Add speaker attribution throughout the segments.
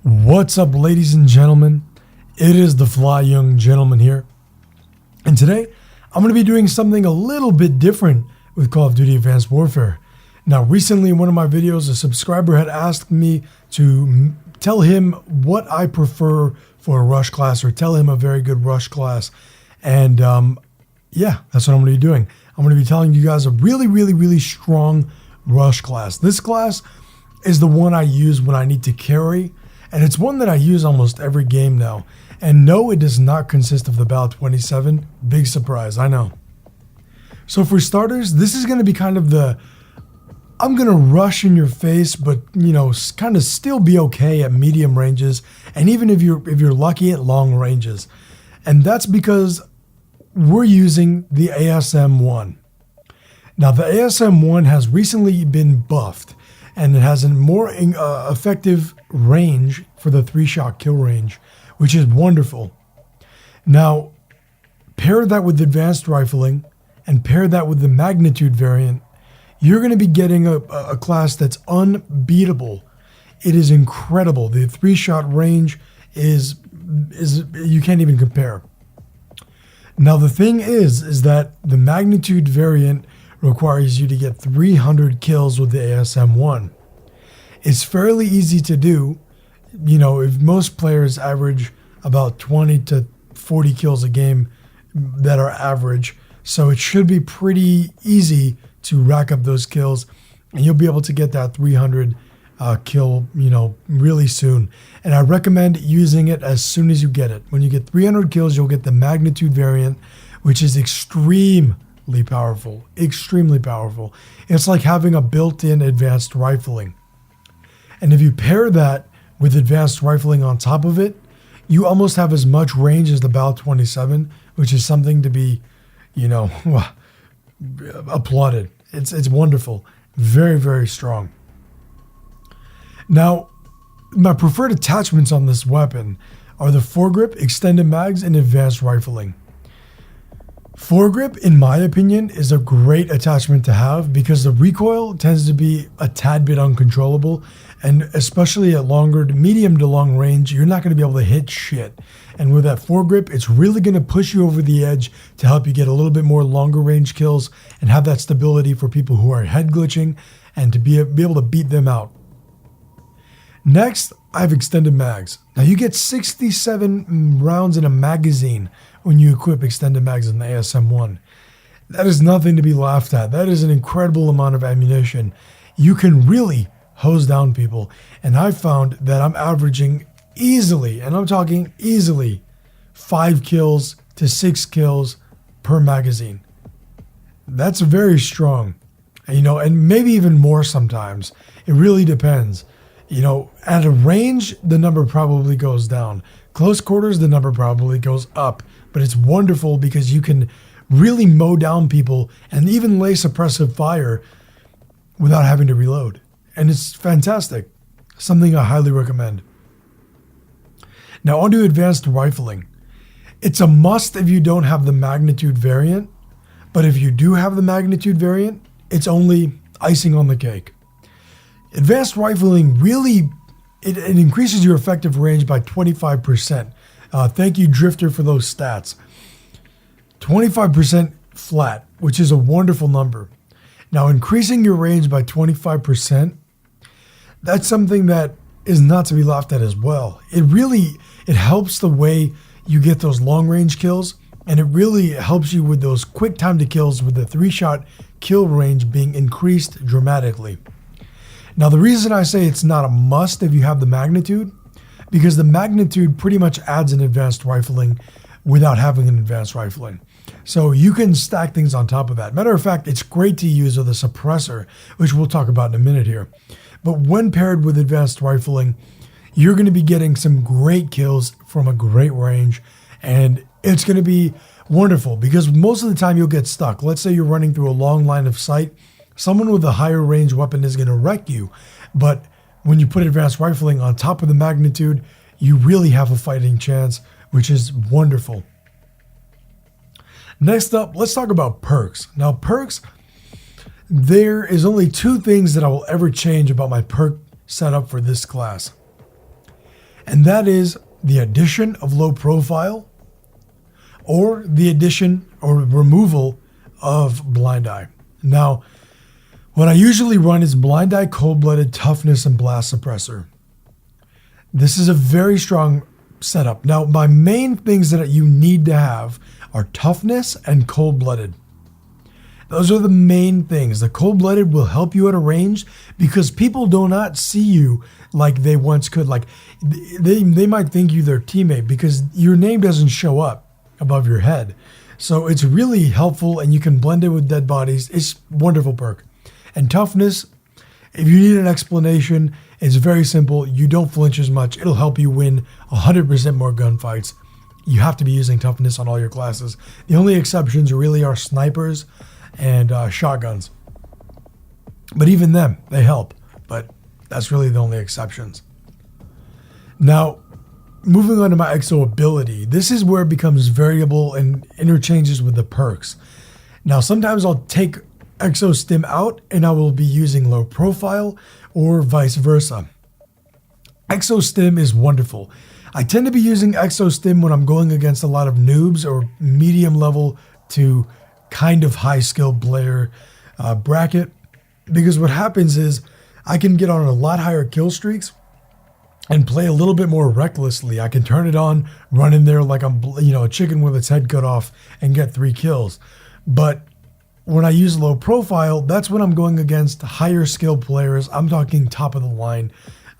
Speaker 1: What's up, ladies and gentlemen? It is TheFlyYoungGentleman here. And today, I'm going to be doing something a little bit different with Call of Duty Advanced Warfare. Now, recently in one of my videos, a subscriber had asked me to tell him what I prefer for a rush class, or tell him a very good rush class. And yeah, that's what I'm going to be doing. I'm going to be telling you guys a really strong rush class. This class is the one I use when I need to carry, and it's one that I use almost every game now. And no, it does not consist of the Bal 27. Big surprise, I know. So for starters, this is going to be kind of the, I'm going to rush in your face, but you know, kind of still be okay at medium ranges, and even if you're lucky at long ranges. And that's because we're using the ASM-1. Now the ASM-1 has recently been buffed, and it has a more effective range for the 3-shot kill range, which is wonderful. Now, pair that with advanced rifling and pair that with the magnitude variant, you're going to be getting a class that's unbeatable. It is incredible. The 3-shot range is you can't even compare. Now, the thing is that the magnitude variant requires you to get 300 kills with the ASM-1. It's fairly easy to do. You know, if most players average about 20 to 40 kills a game that are average, so it should be pretty easy to rack up those kills, and you'll be able to get that 300 kill, you know, really soon. And I recommend using it as soon as you get it. When you get 300 kills, you'll get the magnitude variant, which is extremely powerful. It's like having a built-in advanced rifling. And if you pair that with advanced rifling on top of it, you almost have as much range as the Bal 27, which is something to be, you know, applauded. It's wonderful. Very strong. Now, my preferred attachments on this weapon are the foregrip, extended mags, and advanced rifling. Foregrip, in my opinion, is a great attachment to have because the recoil tends to be a tad bit uncontrollable, and especially at medium to long range, you're not going to be able to hit shit. And with that foregrip, it's really going to push you over the edge to help you get a little bit more longer range kills and have that stability for people who are head glitching and to be able to beat them out. Next, I have extended mags. Now you get 67 rounds in a magazine when you equip extended mags in the ASM-1. That is nothing to be laughed at. That is an incredible amount of ammunition. You can really hose down people. And I found that I'm averaging easily, and I'm talking easily, 5 kills to 6 kills per magazine. That's very strong. You know, and maybe even more sometimes. It really depends. You know, at a range, the number probably goes down. Close quarters, the number probably goes up. But it's wonderful because you can really mow down people and even lay suppressive fire without having to reload. And it's fantastic. Something I highly recommend. Now on to advanced rifling. It's a must if you don't have the magnitude variant. But if you do have the magnitude variant, it's only icing on the cake. Advanced rifling really, it increases your effective range by 25%. Thank you, Drifter, for those stats. 25% flat, which is a wonderful number. Now, increasing your range by 25%, that's something that is not to be laughed at as well. It helps the way you get those long range kills, and it really helps you with those quick time to kills with the 3-shot kill range being increased dramatically. Now, the reason I say it's not a must if you have the magnitude, because the magnitude pretty much adds an advanced rifling without having an advanced rifling. So you can stack things on top of that. Matter of fact, it's great to use with a suppressor, which we'll talk about in a minute here. But when paired with advanced rifling, you're going to be getting some great kills from a great range, and it's going to be wonderful because most of the time you'll get stuck. Let's say you're running through a long line of sight. Someone with a higher range weapon is going to wreck you, but when you put advanced rifling on top of the magnitude, you really have a fighting chance, which is wonderful. Next up, let's talk about perks. Now, perks, there is only 2 things that I will ever change about my perk setup for this class. and that is the addition of low profile or the addition or removal of blind eye. Now, what I usually run is blind eye, cold-blooded, toughness, and blast suppressor. This is a very strong setup. Now, my main things that you need to have are toughness and cold-blooded. Those are the main things. The cold-blooded will help you at a range because people do not see you like they once could. Like they might think you their teammate because your name doesn't show up above your head. So it's really helpful and you can blend it with dead bodies. It's a wonderful perk. And toughness, if you need an explanation, it's very simple. You don't flinch as much. It'll help you win 100% more gunfights. You have to be using toughness on all your classes. The only exceptions really are snipers and shotguns. But even them, they help. But that's really the only exceptions. Now, moving on to my EXO ability. This is where it becomes variable and interchanges with the perks. Now, sometimes I'll take EXO Stim out and I will be using low profile or vice versa. EXO Stim is wonderful. I tend to be using EXO Stim when I'm going against a lot of noobs or medium level to kind of high skill player bracket, because what happens is I can get on a lot higher kill streaks and play a little bit more recklessly. I can turn it on, run in there like I'm a chicken with its head cut off and get 3 kills. But when I use low profile, that's when I'm going against higher skill players. I'm talking top of the line.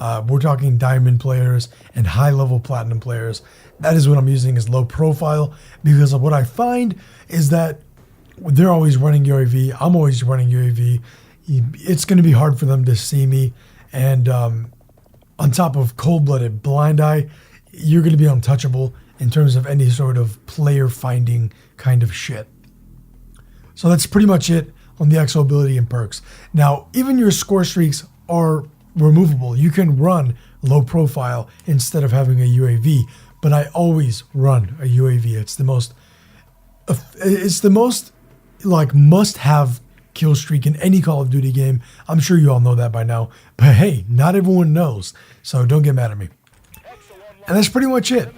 Speaker 1: We're talking diamond players and high level platinum players. That is what I'm using is low profile, because of what I find is that they're always running UAV. I'm always running UAV. It's going to be hard for them to see me. And on top of cold-blooded blind eye, you're going to be untouchable in terms of any sort of player finding kind of shit. So that's pretty much it on the EXO ability and perks. Now, even your score streaks are removable. You can run low profile instead of having a UAV, but I always run a UAV. It's the most like must-have kill streak in any Call of Duty game. I'm sure you all know that by now, but hey, not everyone knows, so don't get mad at me. And that's pretty much it.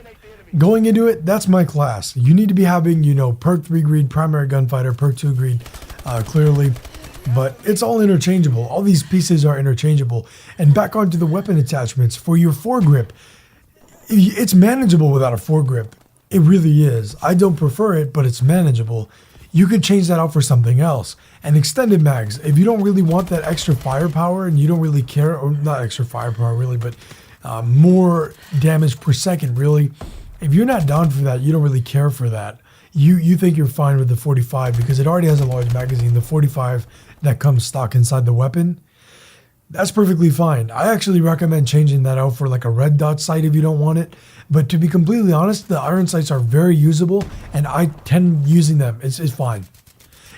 Speaker 1: Going into it, that's my class. You need to be having, perk 3 greed, primary gunfighter, perk 2 greed, clearly, but it's all interchangeable. All these pieces are interchangeable. And back onto the weapon attachments. For your foregrip, it's manageable without a foregrip. It really is. I don't prefer it, but it's manageable. You could change that out for something else. And extended mags, if you don't really want that extra firepower and you don't really care, or not extra firepower really, but more damage per second really, if you're not down for that, you don't really care for that. You think you're fine with the 45 because it already has a large magazine, the 45 that comes stock inside the weapon. That's perfectly fine. I actually recommend changing that out for like a red dot sight if you don't want it. But to be completely honest, the iron sights are very usable and I tend using them. It's fine.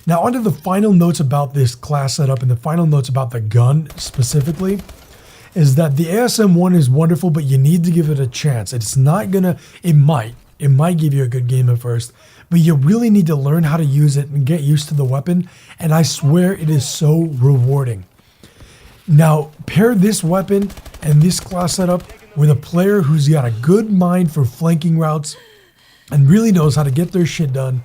Speaker 1: Now onto the final notes about this class setup and the final notes about the gun specifically is that the ASM-1 is wonderful, but you need to give it a chance. It's not gonna, it might give you a good game at first, but you really need to learn how to use it and get used to the weapon. And I swear it is so rewarding. Now, pair this weapon and this class setup with a player who's got a good mind for flanking routes and really knows how to get their shit done.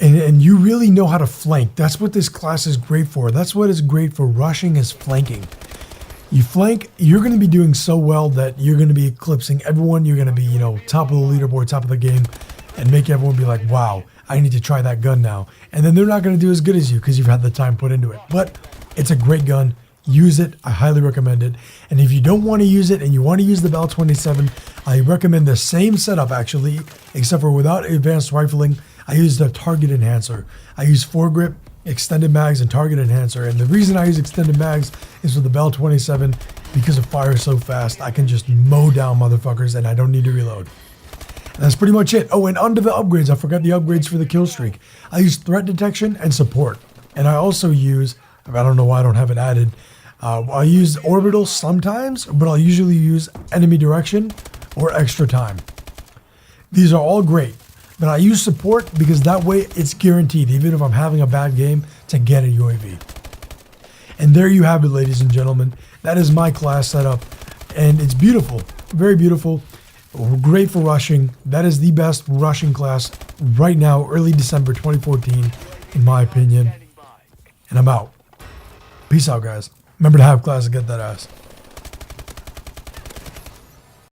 Speaker 1: And you really know how to flank. That's what this class is great for. That's what it's great for. Rushing is flanking. You flank, you're going to be doing so well that you're going to be eclipsing everyone. You're going to be, top of the leaderboard, top of the game, and make everyone be like, wow, I need to try that gun now. And then they're not going to do as good as you because you've had the time put into it. But it's a great gun. Use it. I highly recommend it. And if you don't want to use it and you want to use the Bell 27, I recommend the same setup actually, except for without advanced rifling. I use the target enhancer. I use foregrip, extended mags, and target enhancer. And the reason I use extended mags is with the Bell 27 because it fires so fast. I can just mow down motherfuckers and I don't need to reload. And that's pretty much it. Oh, and under the upgrades, I forgot the upgrades for the kill streak. I use threat detection and support. And I also use, I don't know why I don't have it added, I use orbital sometimes, but I'll usually use enemy direction or extra time. These are all great, but I use support because that way it's guaranteed, even if I'm having a bad game, to get a UAV. And there you have it, ladies and gentlemen. That is my class setup, and it's beautiful. very beautiful, great for rushing. That is the best rushing class right now, early December 2014, in my opinion. And I'm out. Peace out, guys. Remember to have class and get that ass.